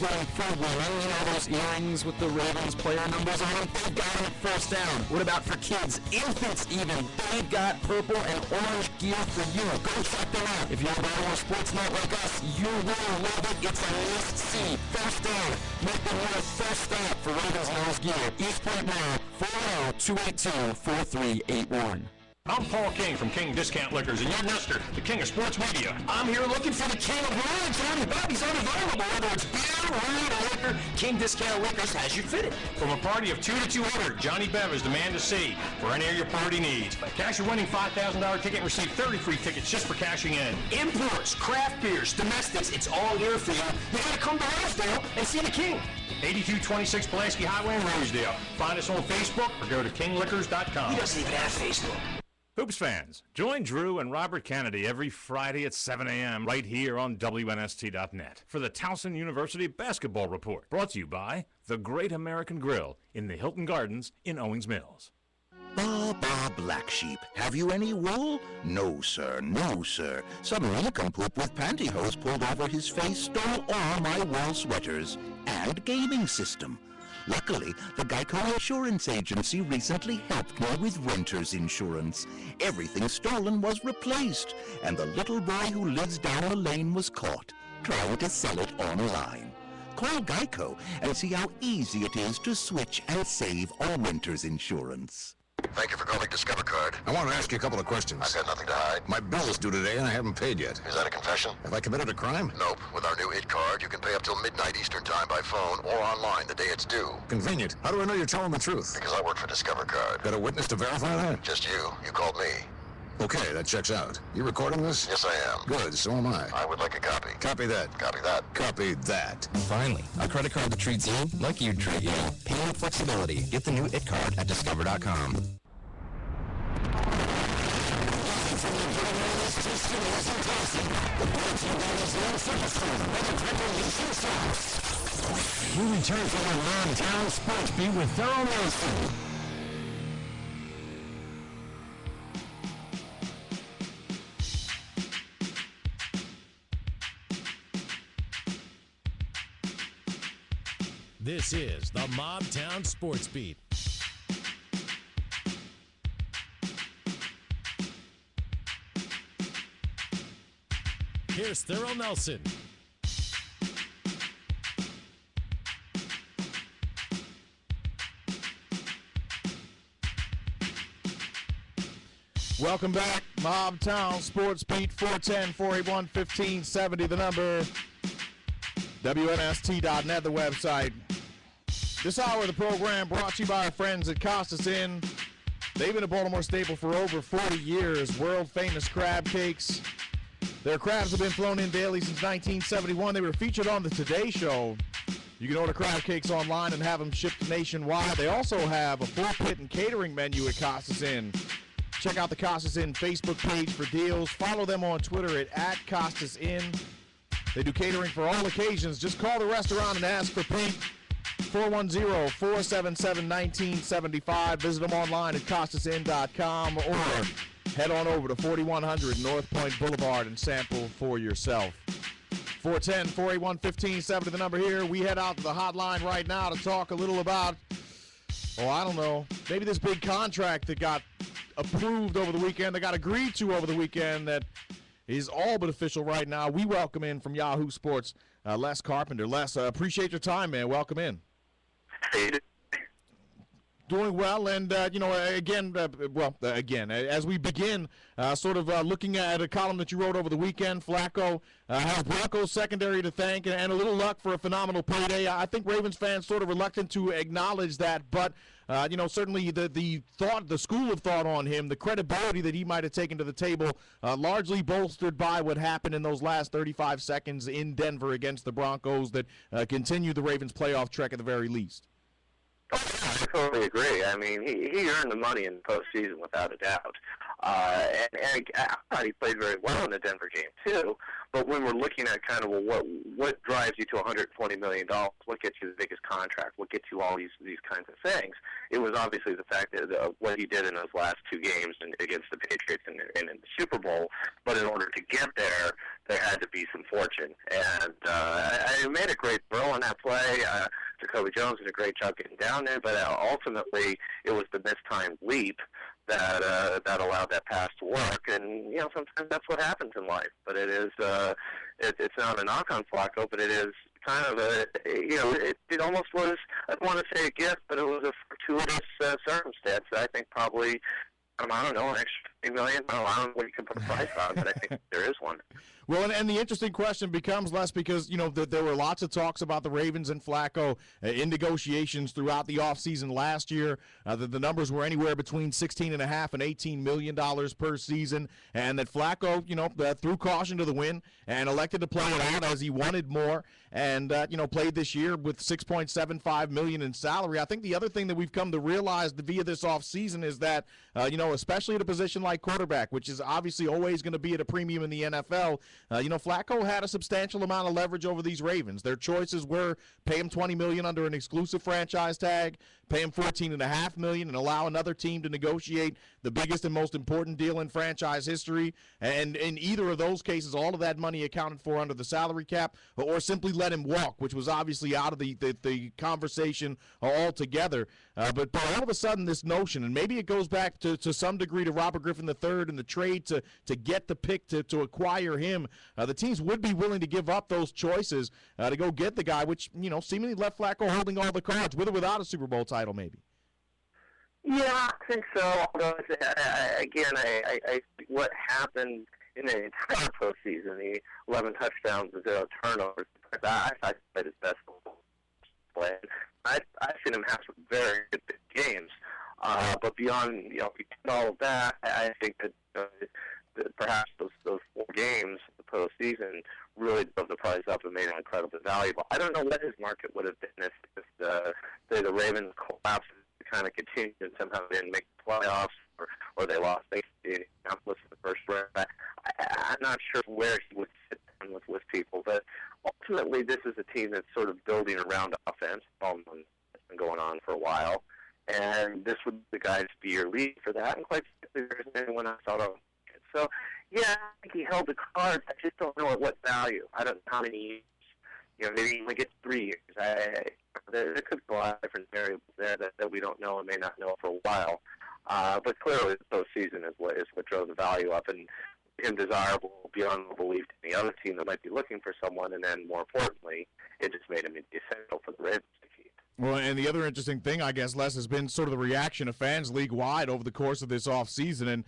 including food winning, you know, those earrings with the Ravens player numbers on them. They've got them at First Down. What about for kids, infants even? They've got purple and orange gear for you. Go check them out. If you're a Baltimore sports nut like us, you will love it. It's a must-see. First Down. Make them your first stop for Ravens nose gear. East Point now, 40282-4381. I'm Paul King from King Discount Liquors, and you're Nestor, the king of sports media. I'm here looking for the king of wine, Johnny Bobby's unavailable. Whether it's beer, wine, or liquor, King Discount Liquors has you fitted. From a party of 2 to 200, Johnny Bev is the man to see for any of your party needs. Cash your winning $5,000 ticket and receive 30 free tickets just for cashing in. Imports, craft beers, domestics, it's all here for you. You gotta come to Rosedale and see the king. 8226 Pulaski Highway in Rosedale. Find us on Facebook or go to kingliquors.com. He doesn't even have Facebook. Hoops fans, join Drew and Robert Kennedy every Friday at 7 a.m. right here on WNST.net for the Towson University Basketball Report, brought to you by the Great American Grill in the Hilton Gardens in Owings Mills. Bah, black sheep. Have you any wool? No, sir. No, sir. Some nincompoop with pantyhose pulled over his face stole all my wool sweaters and gaming system. Luckily, the Geico Insurance Agency recently helped me with renter's insurance. Everything stolen was replaced, and the little boy who lives down the lane was caught trying to sell it online. Call Geico and see how easy it is to switch and save on renter's insurance. Thank you for calling Discover Card. I want to ask you a couple of questions. I've got nothing to hide. My bill is due today and I haven't paid yet. Is that a confession? Have I committed a crime? Nope. With our new IT card, you can pay up till midnight Eastern Time by phone or online the day it's due. Convenient. How do I know you're telling the truth? Because I work for Discover Card. Got a witness to verify that? Just you. You called me. Okay, that checks out. You recording this? Yes, I am. Good, so am I. I would like a copy. Copy that. Copy that. Copy that. Finally, a credit card that treats you like you'd treat you. Payment flexibility. Get the new IT card at discover.com. We return for the MobTown Sports Beat with Thurl Nelson. This is the MobTown Sports Beat. Here's Thurl Nelson. Welcome back. MobTown Sports Beat, 410-481-1570, the number. WNST.net, the website. This hour of the program brought to you by our friends at Costas Inn. They've been a Baltimore staple for over 40 years. World-famous crab cakes. Their crabs have been flown in daily since 1971. They were featured on the Today Show. You can order crab cakes online and have them shipped nationwide. They also have a full pit and catering menu at Costas Inn. Check out the Costas Inn Facebook page for deals. Follow them on Twitter at Costas Inn. They do catering for all occasions. Just call the restaurant and ask for Pete. 410-477-1975. Visit them online at costasinn.com or head on over to 4100 North Point Boulevard and sample for yourself. 410-481-1570, the number here. We head out to the hotline right now to talk a little about, I don't know, maybe this big contract that got approved over the weekend, that got agreed to over the weekend, that is all but official right now. We welcome in from Yahoo Sports, Les Carpenter. Les, appreciate your time, man. Welcome in. Doing well, and, again, as we begin, looking at a column that you wrote over the weekend, Flacco has Broncos secondary to thank and a little luck for a phenomenal payday. I think Ravens fans sort of reluctant to acknowledge that, but, certainly the school of thought on him, the credibility that he might have taken to the table, largely bolstered by what happened in those last 35 seconds in Denver against the Broncos that continue the Ravens playoff trek at the very least. Oh, yeah, totally agree. I mean, he earned the money in the postseason without a doubt. And I thought he played very well in the Denver game too. But when we're looking at kind of what drives you to $120 million, what gets you the biggest contract, what gets you all these kinds of things, it was obviously the fact that what he did in those last two games against the Patriots and in the Super Bowl. But in order to get there, there had to be some fortune. And I made a great throw on that play. Jacoby Jones did a great job getting down there, but ultimately it was the mistimed leap that allowed that pass to work. And sometimes that's what happens in life. But it is it's not a knock on Flacco, but it is kind of it almost was, I don't want to say a gift, but it was a fortuitous circumstance. I think probably, I don't know, an extra $3 million. I don't know what you can put a price on, but I think there is one. Well, and the interesting question becomes, Les, because, there were lots of talks about the Ravens and Flacco in negotiations throughout the offseason last year. The numbers were anywhere between $16.5 and $18 million per season, and that Flacco, threw caution to the wind and elected to play it out as he wanted more, and, played this year with $6.75 million in salary. I think the other thing that we've come to realize via this offseason is that, especially at a position like quarterback, which is obviously always going to be at a premium in the NFL, Flacco had a substantial amount of leverage over these Ravens. Their choices were pay him $20 million under an exclusive franchise tag, pay him $14.5 million, and allow another team to negotiate the biggest and most important deal in franchise history. And in either of those cases, all of that money accounted for under the salary cap, or simply let him walk, which was obviously out of the conversation altogether. But all of a sudden, this notion, and maybe it goes back to some degree to Robert Griffin III and the trade to get the pick to acquire him. The teams would be willing to give up those choices to go get the guy, which seemingly left Flacco holding all the cards, with or without a Super Bowl title, maybe. Yeah, I think so. Although, again, I what happened in the entire postseason, the 11 touchdowns and 0 turnovers, I thought he played his best play. I've seen him have some very good big games. But beyond all of that, I think that perhaps those 4 games in the postseason really drove the price up and made it incredibly valuable. I don't know what his market would have been if the Ravens collapsed and kind of continued and somehow didn't make the playoffs or they lost in the first round. I'm not sure where he would sit down with people, but ultimately this is a team that's sort of building around offense. It's been going on for a while, and this would be the guy to be your lead for that. And quite frankly, there isn't anyone else out on. So, yeah, I think he held the cards. I just don't know at what value. I don't know how many years. Maybe he only gets 3 years. There could be a lot of different variables there that we don't know and may not know for a while. But clearly, the postseason is what drove the value up and him desirable beyond belief to any other team that might be looking for someone. And then, more importantly, it just made him essential for the Ravens to keep. Well, and the other interesting thing, I guess, Les, has been sort of the reaction of fans league-wide over the course of this offseason. And,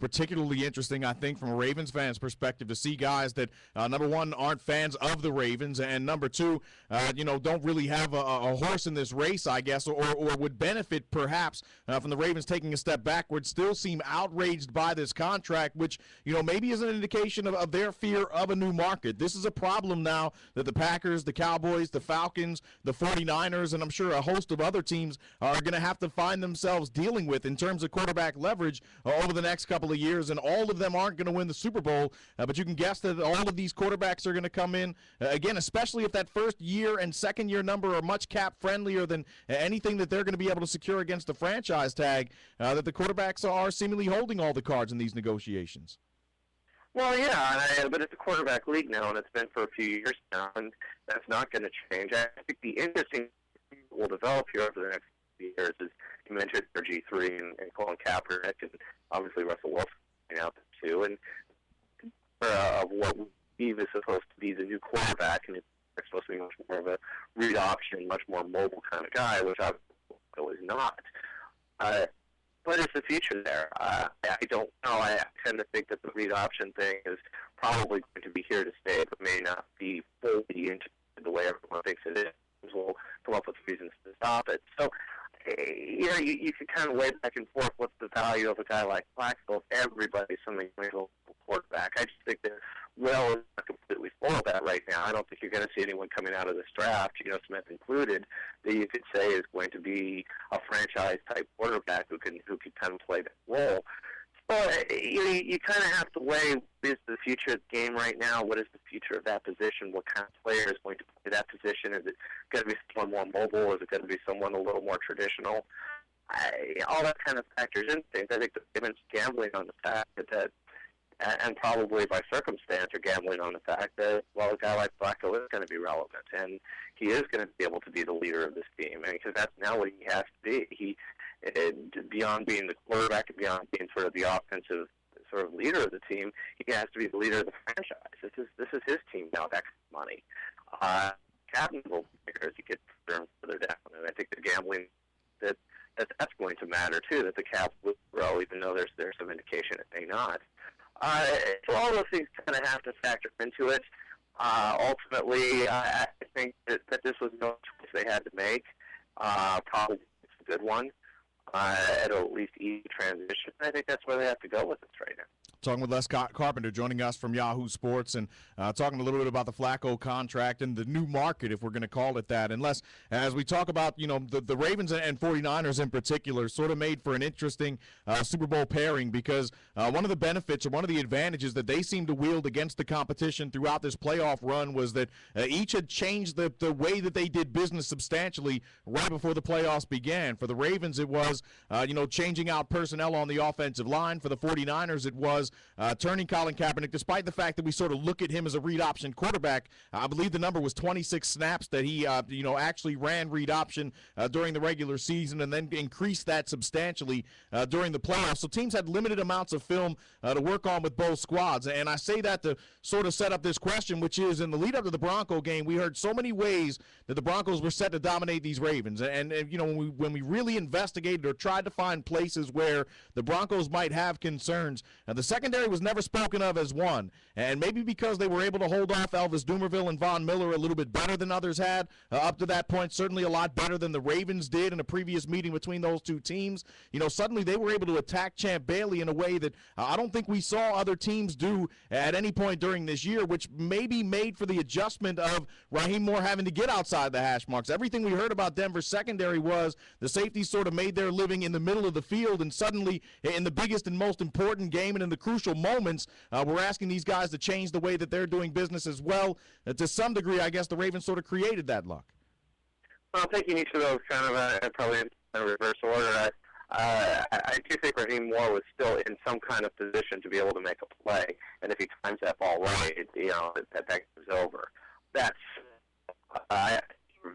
particularly interesting, I think, from a Ravens fan's perspective to see guys that, number one, aren't fans of the Ravens, and number two, don't really have a horse in this race, I guess, or would benefit, perhaps, from the Ravens taking a step backward, still seem outraged by this contract, which, maybe is an indication of their fear of a new market. This is a problem now that the Packers, the Cowboys, the Falcons, the 49ers, and I'm sure a host of other teams are going to have to find themselves dealing with in terms of quarterback leverage over the next couple of years, and all of them aren't going to win the Super Bowl, but you can guess that all of these quarterbacks are going to come in, again, especially if that first year and second year number are much cap friendlier than anything that they're going to be able to secure against the franchise tag, that the quarterbacks are seemingly holding all the cards in these negotiations. Well, yeah, but it's a quarterback league now, and it's been for a few years now, and that's not going to change. I think the interesting thing that will develop here over the next few years is, you mentioned RG3 and Colin Kaepernick, and obviously Russell Wilson out there too, and of what Steve is supposed to be the new quarterback, and it's supposed to be much more of a read option, much more mobile kind of guy, which I was not. But it's the future there. I don't know. I tend to think that the read option thing is probably going to be here to stay, but may not be fully into the way everyone thinks it is. We'll come up with reasons to stop it. So, you can kind of weigh back and forth. What's the value of a guy like Flacco if everybody's something like a quarterback? I just think that is not completely full of that right now. I don't think you're going to see anyone coming out of this draft, Smith included, that you could say is going to be a franchise-type quarterback who can kind of play that role. Well, you kind of have to weigh what is the future of the game right now, what is the future of that position, what kind of player is going to play that position. Is it going to be someone more mobile? Is it going to be someone a little more traditional? All that kind of factors in things. I think the Ravens gambling on the fact that and probably by circumstance are gambling on the fact that, well, a guy like Flacco is going to be relevant, and he is going to be able to be the leader of this team, and because that's now what he has to be. Beyond being the quarterback and beyond being sort of the offensive sort of leader of the team, he has to be the leader of the franchise. This is his team now. That's money. Captain will figure as he gets further down, and I think the gambling that's going to matter too. That the cap will grow, even though there's some indication it may not. So all those things kind of have to factor into it. Ultimately, I think that this was no choice they had to make. Probably it's a good one. It'll at least ease the transition. I think that's where they have to go with this right now. Talking with Les Carpenter, joining us from Yahoo Sports, and talking a little bit about the Flacco contract and the new market, if we're going to call it that. And Les, as we talk about, the Ravens and 49ers in particular sort of made for an interesting Super Bowl pairing, because one of the benefits or one of the advantages that they seemed to wield against the competition throughout this playoff run was that each had changed the way that they did business substantially right before the playoffs began. For the Ravens, it was, changing out personnel on the offensive line. For the 49ers, it was turning Colin Kaepernick, despite the fact that we sort of look at him as a read option quarterback. I believe the number was 26 snaps that he, actually ran read option during the regular season, and then increased that substantially during the playoffs. So teams had limited amounts of film to work on with both squads. And I say that to sort of set up this question, which is, in the lead up to the Bronco game, we heard so many ways that the Broncos were set to dominate these Ravens. And when we really investigated or tried to find places where the Broncos might have concerns, the secondary was never spoken of as one, and maybe because they were able to hold off Elvis Dumervil and Von Miller a little bit better than others had up to that point, certainly a lot better than the Ravens did in a previous meeting between those two teams. Suddenly they were able to attack Champ Bailey in a way that I don't think we saw other teams do at any point during this year, which maybe made for the adjustment of Raheem Moore having to get outside the hash marks. Everything we heard about Denver's secondary was the safeties sort of made their living in the middle of the field, and suddenly in the biggest and most important game and in the crucial moments, we're asking these guys to change the way that they're doing business as well. To some degree, I guess the Ravens sort of created that luck. Well, taking each of those kind of probably in reverse order, I do think Raheem Moore was still in some kind of position to be able to make a play, and if he times that ball right, that game's over. That's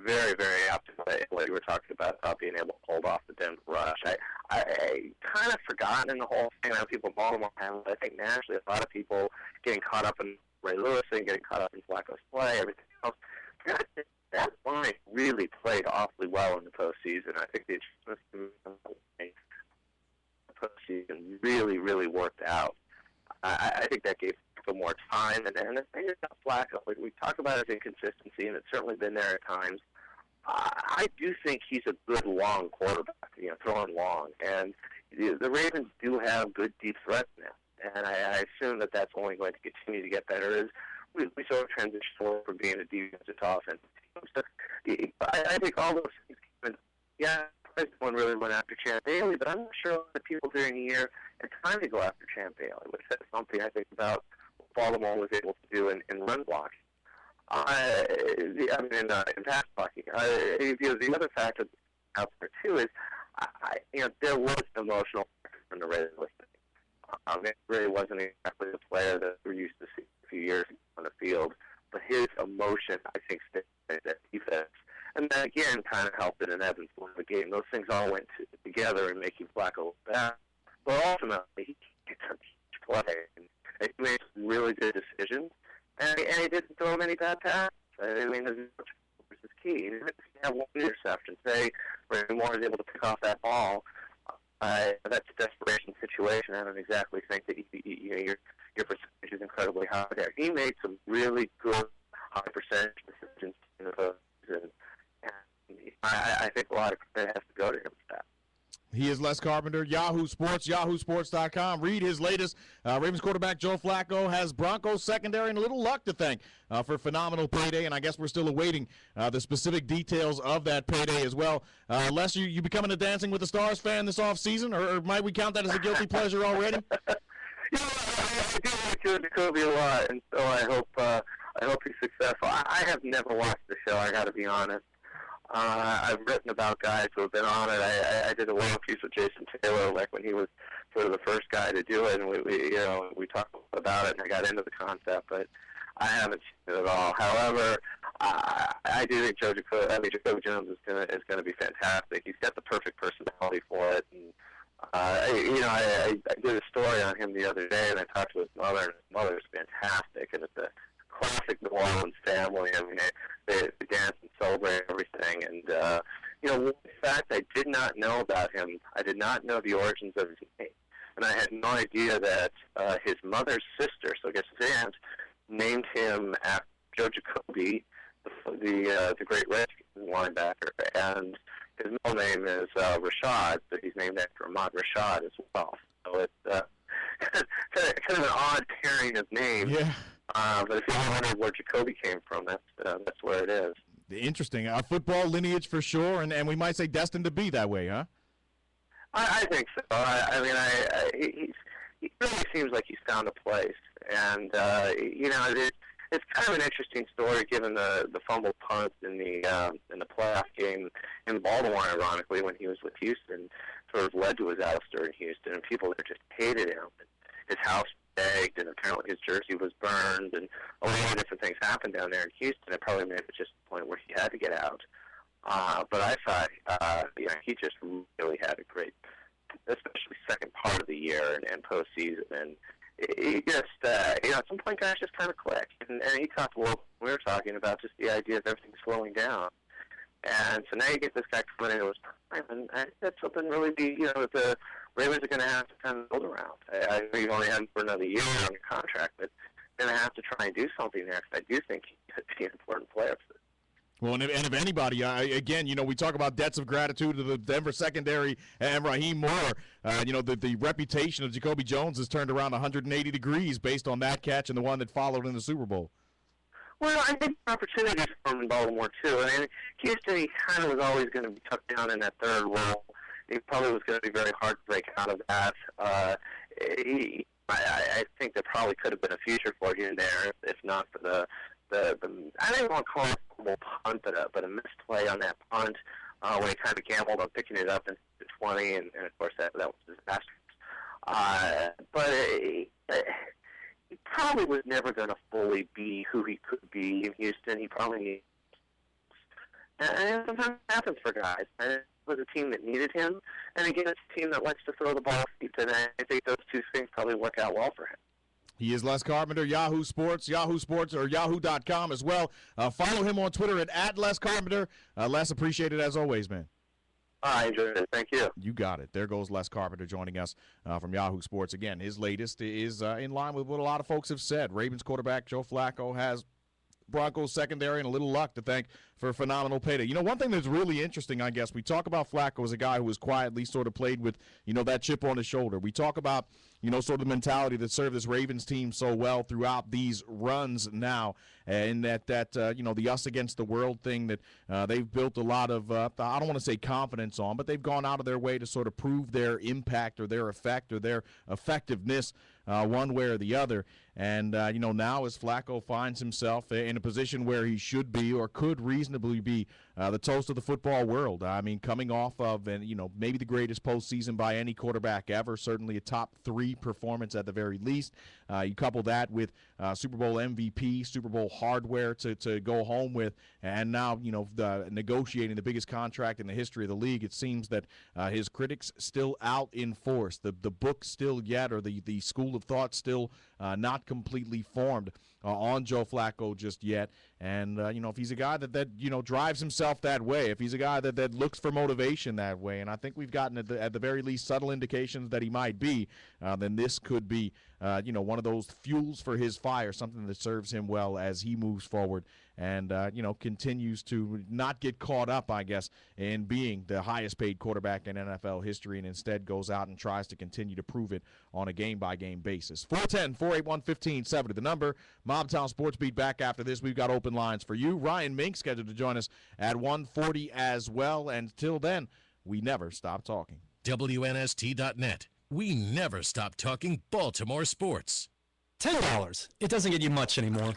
very, very apt to play what you were talking about being able to hold off the Denver rush. I kind of forgotten in the whole thing. I know people Baltimore have, but I think nationally a lot of people getting caught up in Ray Lewis and getting caught up in Flacco's play, everything else. That line really played awfully well in the postseason. I think the adjustments in the postseason really, really worked out. I think that gave Flacco more time. And the thing about Flacco, we talk about his inconsistency, and it's certainly been there at times. I do think he's a good long quarterback, throwing long. And the Ravens do have good deep threats now. And I assume that that's only going to continue to get better as we sort of transition forward from being a defensive to offensive team. So I think all those things, no one really went after Champ Bailey, but I'm not sure the people during the year had time to go after Champ Bailey, which is something I think about what Baltimore was able to do in run blocking. In pass blocking. The other factor out there too is, there was an emotional factor from the Ravens. It really wasn't exactly the player that we're used to seeing a few years on the field, but his emotion, I think, stayed that defense. And that, again, kind of helped in an ebb and flow of the game. Those things all went together in making Flacco back. But ultimately, he took each play, and he made some really good decisions, and he didn't throw many bad passes. This is key. Even if you have one interception, say, Ray Moore is able to pick off that ball, that's a desperation situation. I don't exactly think that your percentage is incredibly high there. He made some really good high percentage decisions in the postseason. I think a lot of credit has to go to him for that. He is Les Carpenter, Yahoo Sports, yahoosports.com. Read his latest. Ravens quarterback Joe Flacco has Broncos secondary and a little luck to thank for phenomenal payday, and I guess we're still awaiting the specific details of that payday as well. Les, you becoming a Dancing with the Stars fan this offseason, or might we count that as a guilty pleasure already? I do like Joe Jacoby a lot, and so I hope he's successful. I have never watched the show, I got to be honest. I've written about guys who have been on it. I did a long piece with Jason Taylor, like when he was sort of the first guy to do it, and we talked about it, and I got into the concept, but I haven't seen it at all. However, I do think Jacoby Jones is gonna be fantastic. He's got the perfect personality for it, and I did a story on him the other day, and I talked to his mother, and his mother is fantastic, and it's a classic New Orleans family. I mean, they dance and celebrate everything. And, in fact, I did not know about him. I did not know the origins of his name. And I had no idea that his mother's sister, so I guess his aunt, named him after Joe Jacoby, the great Redskins linebacker. And his middle name is Rashad, so he's named after Ahmad Rashad as well. So it's kind of an odd pairing of names. Yeah. But if you wonder where Jacoby came from, that's where it is. Interesting. Football lineage for sure, and we might say destined to be that way, huh? I think so. He really seems like he's found a place, and it's kind of an interesting story given the fumble punt in the playoff game in Baltimore, ironically, when he was with Houston, sort of led to his ouster in Houston, and people there just hated him. His house begged, and apparently his jersey was burned, and a lot of different things happened down there in Houston. It probably made it just the point where he had to get out. But I thought, he just really had a great, especially second part of the year and postseason, and he just, at some point, guys just kind of clicked. And he talked a little. We were talking about just the idea of everything slowing down. And so now you get this guy coming in, it was time, and I think that's something really that the Ravens are going to have to kind of build around. I know you've only had him for another year on your contract, but they're going to have to try and do something there, because I do think he could be an important player for this. Well, and if anybody, again, we talk about debts of gratitude to the Denver secondary and Raheem Moore. The reputation of Jacoby Jones has turned around 180 degrees based on that catch and the one that followed in the Super Bowl. Well, I think opportunities for him in Baltimore, too. I mean, Houston, he kind of was always going to be tucked down in that third role. He probably was going to be very hard to break out of that. I think there probably could have been a future for him there if not for the I don't even want to call it a fumble punt, but a missed play on that punt when he kind of gambled on picking it up in the 20, and of course that was disastrous. But he probably was never going to fully be who he could be in Houston. He probably needed, and sometimes it happens for guys. And it was a team that needed him, and again, it's a team that likes to throw the ball deep, and I think those two things probably work out well for him. He is Les Carpenter, Yahoo Sports, Yahoo Sports, or Yahoo.com as well. Follow him on Twitter at Les Carpenter. Les, appreciate it as always, man. I enjoyed it. Thank you. You got it. There goes Les Carpenter joining us from Yahoo Sports. Again, his latest is in line with what a lot of folks have said. Ravens quarterback Joe Flacco has Broncos secondary and a little luck to thank for a phenomenal payday. One thing that's really interesting, I guess, we talk about Flacco as a guy who has quietly sort of played with, that chip on his shoulder. We talk about, sort of the mentality that served this Ravens team so well throughout these runs now, and that the us against the world thing that they've built a lot of, I don't want to say confidence on, but they've gone out of their way to sort of prove their impact or their effect or their effectiveness one way or the other. And, now as Flacco finds himself in a position where he should be or could reasonably be the toast of the football world. I mean, coming off of, maybe the greatest postseason by any quarterback ever, certainly a top 3 performance at the very least. You couple that with Super Bowl MVP, Super Bowl hardware to go home with, and now, negotiating the biggest contract in the history of the league. It seems that his critics still out in force. The book still yet, or the school of thought still not completely formed on Joe Flacco just yet. And, if he's a guy that drives himself that way, if he's a guy that looks for motivation that way, and I think we've gotten at the very least subtle indications that he might be, then this could be one of those fuels for his fire, something that serves him well as he moves forward and, continues to not get caught up, I guess, in being the highest paid quarterback in NFL history and instead goes out and tries to continue to prove it on a game-by-game basis. 410-481-1570, the number. MobTown Sports Beat back after this. We've got open lines for you. Ryan Mink scheduled to join us at 1:40 as well. And till then, we never stop talking. WNST.net. We never stop talking Baltimore sports. $10. It doesn't get you much anymore.